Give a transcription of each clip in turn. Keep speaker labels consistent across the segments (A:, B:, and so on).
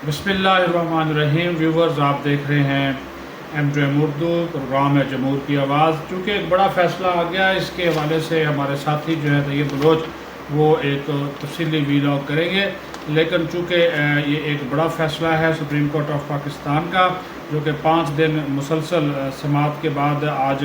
A: बिस्मिल्लाहिर्रहमानिर्रहीम। व्यूवर्स, आप देख रहे हैं M2M उर्दू, प्रोग्राम है जमहूर की आवाज़। चूँकि एक बड़ा फ़ैसला आ गया, इसके हवाले से हमारे साथी जो है तैयब बलोच वो एक तफसीली वीलॉग करेंगे। लेकिन चूँकि ये एक बड़ा फ़ैसला है सुप्रीम कोर्ट ऑफ पाकिस्तान का, जो कि 5 दिन मुसलसल समाअत के बाद आज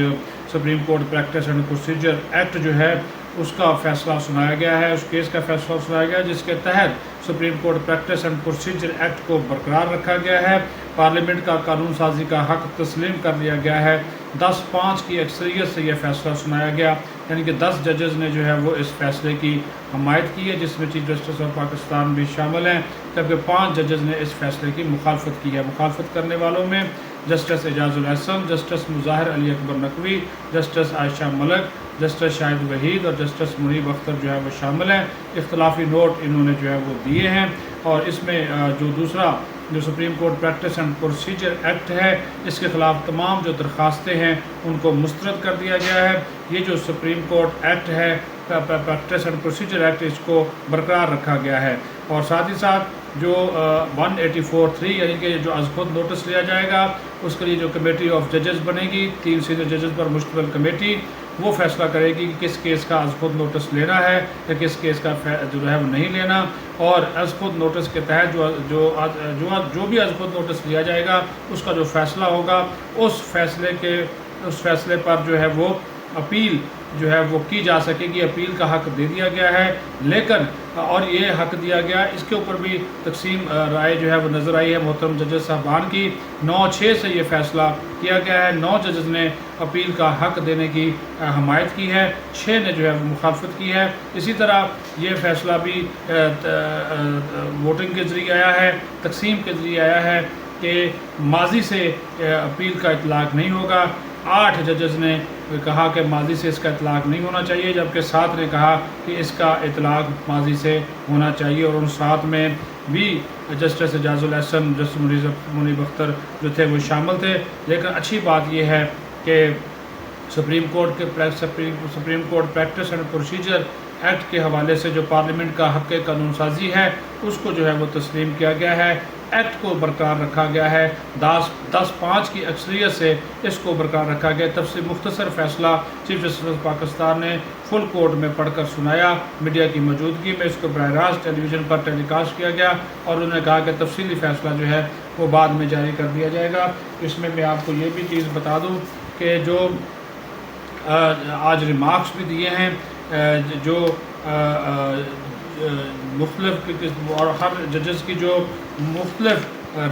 A: supreme court practice and procedure act जो है उसका फ़ैसला सुनाया गया है, उस केस का फ़ैसला सुनाया गया जिसके तहत supreme court practice and procedure act को बरकरार रखा गया है। पार्लियामेंट का कानून साजी का हक़ तस्लीम कर लिया गया है। 10-5 की अक्सरियत से यह फ़ैसला सुनाया गया, यानी कि 10 जजेज़ ने जो है वो इस फ़ैसले की हमायत की है, जिसमें चीफ जस्टिस ऑफ पाकिस्तान भी शामिल हैं, जबकि 5 जजेज़ ने इस फ़ैसले की मुखालफत की है। मुखालफत करने वालों में justice Ijazul Hasan, justice Mazahar Ali Akbar Naqvi, justice Ayesha Malik, justice Shahid Waheed और जस्टिस मुनीब अख्तर जो है वो शामिल हैं। इख्तलाफी नोट इन्होंने जो है वो दिए हैं। और इसमें जो दूसरा जो supreme court practice and procedure act है, इसके ख़िलाफ़ तमाम जो दरख्वास्तें हैं उनको मुस्तरद कर दिया गया है। ये जो सुप्रीम कोर्ट एक्ट है प्रैक्टिस एंड प्रोसीजर एक्ट, इसको बरकरार रखा गया है। और साथ ही साथ जो 184(3 यानी कि जो आज खुद नोटिस लिया जाएगा, उसके लिए जो कमेटी ऑफ जजेस बनेगी, 3 सीनियर जजेस पर मुश्तमिल कमेटी, वो फैसला करेगी कि किस केस का आज खुद नोटिस लेना है या किस केस का जो है वो नहीं लेना। और आज खुद नोटिस के तहत जो भी आज खुद नोटिस लिया जाएगा, उसका जो फ़ैसला होगा उस फैसले पर जो है वो अपील जो है वो की जा सकेगी। अपील का हक़ दे दिया गया है, लेकिन और ये हक़ दिया गया, इसके ऊपर भी तकसीम राय जो है वो नज़र आई है मोहतरम जजेस साहबान की। 9-6 से ये फ़ैसला किया गया है। 9 जजेस ने अपील का हक़ देने की हमायत की है, 6 ने जो है वो मुखालफत की है। इसी तरह ये फ़ैसला भी वोटिंग के ज़रिए आया है, तकसीम के ज़रिए आया है कि माजी से अपील का इतलाक़ नहीं होगा। 8 जजेस ने कहा कि माजी से इसका इतलाक़ नहीं होना चाहिए, जबकि 7 ने कहा कि इसका इतलाक़ माजी से होना चाहिए। और उन 7 में भी जस्टिस एजाजुल हसन, जस्टिस मुनीब अख्तर जो थे वो शामिल थे। लेकिन अच्छी बात यह है कि supreme court practice and procedure act के हवाले से जो पार्लियामेंट का हक़ कानून साजी है उसको जो है वो तस्लीम किया गया है, एक्ट को बरकरार रखा गया है। 10-5 की अक्सरियत से इसको बरकरार रखा गया। तब से मुख्तसर फ़ैसला चीफ जस्टिस पाकिस्तान ने फुल कोर्ट में पढ़कर सुनाया, मीडिया की मौजूदगी में इसको बराह रास्त टेलीविज़न पर टेलीकास्ट किया गया और उन्होंने कहा कि तफसीली फ़ैसला जो है वो बाद में जारी कर दिया जाएगा। इसमें मैं आपको ये भी चीज़ बता दूँ कि जो आज रिमार्क्स भी दिए हैं, जो मुख्तलिफ और हर जजेस की जो मुख्तलिफ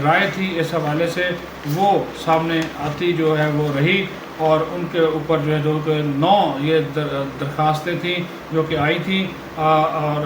A: राय थी इस हवाले से वो सामने आती जो है वो रही। और उनके ऊपर जो है जो 9 ये दरख्वास्तें थी जो कि आई थी, और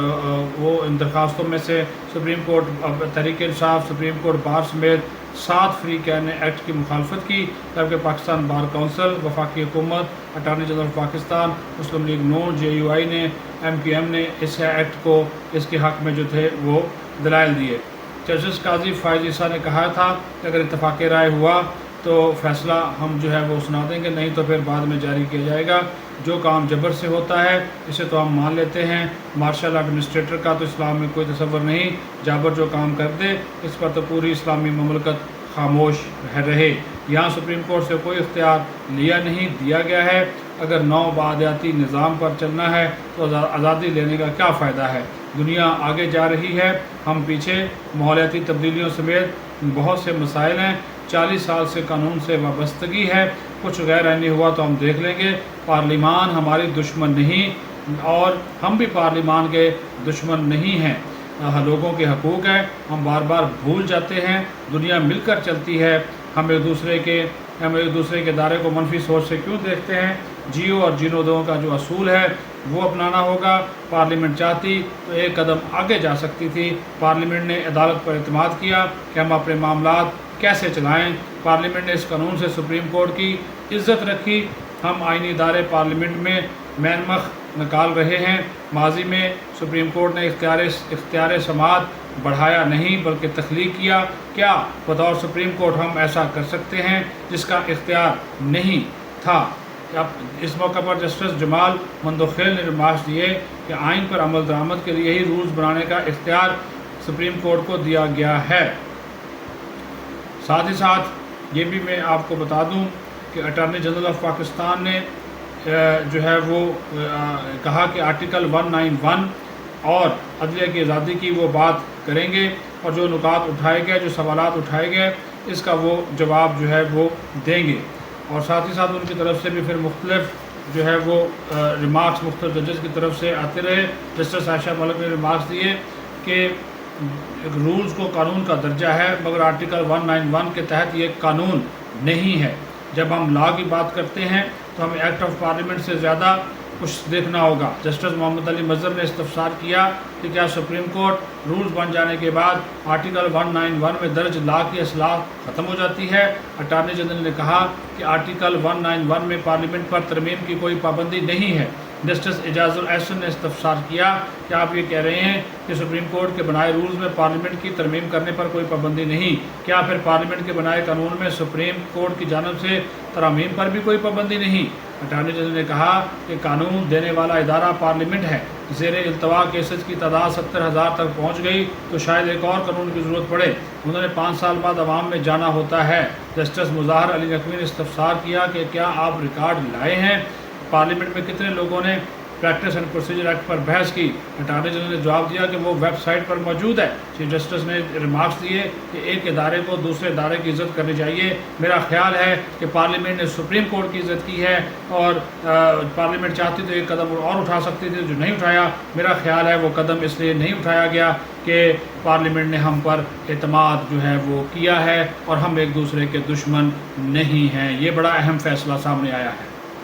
A: वो इन दरख्वास्तों में से supreme court Tehreek Insaf, supreme court bar समेत 7 फ्री कैन एक्ट की मुखालफत की, जबकि पाकिस्तान बार काउंसिल, वफाकी हुकूमत, अटारनी जनरल पाकिस्तान, मुस्लिम लीग नून, JUI ने, MPM ने इस एक्ट को इसके हक़ में जो थे वो दलाइल दिए। जस्टिस काजी फ़ाइज़ ईसा ने कहा था कि अगर इत्तफ़ाक़ राय हुआ तो फ़ैसला हम जो है वो सुना देंगे, नहीं तो फिर बाद में जारी किया जाएगा। जो काम जबर से होता है इसे तो हम मान लेते हैं, मार्शल एडमिनिस्ट्रेटर का तो इस्लाम में कोई तसव्वुर नहीं, जाबर जो काम कर दे इस पर तो पूरी इस्लामी ममलकत खामोश रहे। यहाँ सुप्रीम कोर्ट से कोई इख्तियार लिया नहीं दिया गया है। अगर नौ बादियाती निज़ाम पर चलना है तो आज़ादी लेने का क्या फ़ायदा है। दुनिया आगे जा रही है, हम पीछे। माहौलियाती तब्दीलियों समेत बहुत से मसाइल हैं। 40 साल से कानून से वाबस्तगी है, कुछ गैर आइनी हुआ तो हम देख लेंगे। पार्लिमान हमारी दुश्मन नहीं और हम भी पार्लिमान के दुश्मन नहीं हैं। लोगों के हकूक़ हैं, हम बार बार भूल जाते हैं। दुनिया मिलकर चलती है, हम एक दूसरे के दायरे को मनफी सोच से क्यों देखते हैं। जियो और जीनो दो का जो असूल है वो अपनाना होगा। पार्लियामेंट चाहती तो एक कदम आगे जा सकती थी। पार्लियामेंट ने अदालत पर एतमाद किया कि हम अपने मामलात कैसे चलाएं। पार्लियामेंट ने इस कानून से सुप्रीम कोर्ट की इज़्ज़त रखी। हम आइनी इदारे पार्लियामेंट में मैनमख निकाल रहे हैं। माजी में सुप्रीम कोर्ट ने इख्तियार समाअत बढ़ाया नहीं बल्कि तख्लीक किया। क्या बतौर सुप्रीम कोर्ट हम ऐसा कर सकते हैं जिसका इख्तियार नहीं था। अब इस मौका पर जस्टिस जमाल मंदोखेल ने रिमार्क्स दिए कि आइन पर अमल दरामद के लिए ही रूल्स बनाने का इख्तियार सुप्रीम कोर्ट को दिया गया है। ساتھ ہی ساتھ یہ بھی میں آپ کو بتا دوں کہ اٹارنی جنرل آف پاکستان نے جو ہے وہ کہا کہ آرٹیکل 191 اور عدلیہ کی آزادی کی وہ بات کریں گے، اور جو نکات اٹھائے گئے، جو سوالات اٹھائے گئے، اس کا وہ جواب جو ہے وہ دیں گے۔ اور ساتھ ہی ساتھ ان کی طرف سے بھی پھر مختلف جو ہے وہ ریمارکس مختلف ججز کی طرف سے آتے رہے۔ جسٹس عائشہ ملک نے ریمارکس دیے کہ رولز کو قانون کا درجہ ہے، مگر آرٹیکل 191 کے تحت یہ قانون نہیں ہے۔ جب ہم لا کی بات کرتے ہیں تو ہمیں ایکٹ آف پارلیمنٹ سے زیادہ کچھ دیکھنا ہوگا۔ جسٹس محمد علی مظہر نے استفسار کیا کہ کیا سپریم کورٹ رولز بن جانے کے بعد آرٹیکل 191 میں درج لا کی اصلاح ختم ہو جاتی ہے؟ اٹارنی جنرل نے کہا کہ آرٹیکل 191 میں پارلیمنٹ پر ترمیم کی کوئی پابندی نہیں ہے۔ جسٹس اعجاز الاحسن نے استفسار کیا کہ آپ یہ کہہ رہے ہیں کہ سپریم کورٹ کے بنائے رولز میں پارلیمنٹ کی ترمیم کرنے پر کوئی پابندی نہیں، کیا پھر پارلیمنٹ کے بنائے قانون میں سپریم کورٹ کی جانب سے ترامیم پر بھی کوئی پابندی نہیں؟ اٹارنی جنرل نے کہا کہ قانون دینے والا ادارہ پارلیمنٹ ہے۔ زیر التوا کیسز کی تعداد 70,000 تک پہنچ گئی تو شاید ایک اور قانون کی ضرورت پڑے۔ انہوں نے 5 سال بعد عوام میں جانا ہوتا ہے۔ جسٹس مظاہر علی نقوی نے استفسار کیا کہ کیا آپ ریکارڈ لائے ہیں؟ پارلیمنٹ میں کتنے لوگوں نے پریکٹس اینڈ پروسیجر ایکٹ پر بحث کی؟ اٹارنی جنرل نے جواب دیا کہ وہ ویب سائٹ پر موجود ہے۔ چیف جسٹس نے ریمارکس دیے کہ ایک ادارے کو دوسرے ادارے کی عزت کرنی چاہیے۔ میرا خیال ہے کہ پارلیمنٹ نے سپریم کورٹ کی عزت کی ہے، اور پارلیمنٹ چاہتی تو ایک قدم اور اٹھا سکتی تھی جو نہیں اٹھایا۔ میرا خیال ہے وہ قدم اس لیے نہیں اٹھایا گیا کہ پارلیمنٹ نے ہم پر اعتماد جو ہے وہ کیا ہے، اور ہم ایک دوسرے کے دشمن نہیں ہیں۔ یہ بڑا اہم فیصلہ سامنے آیا ہے۔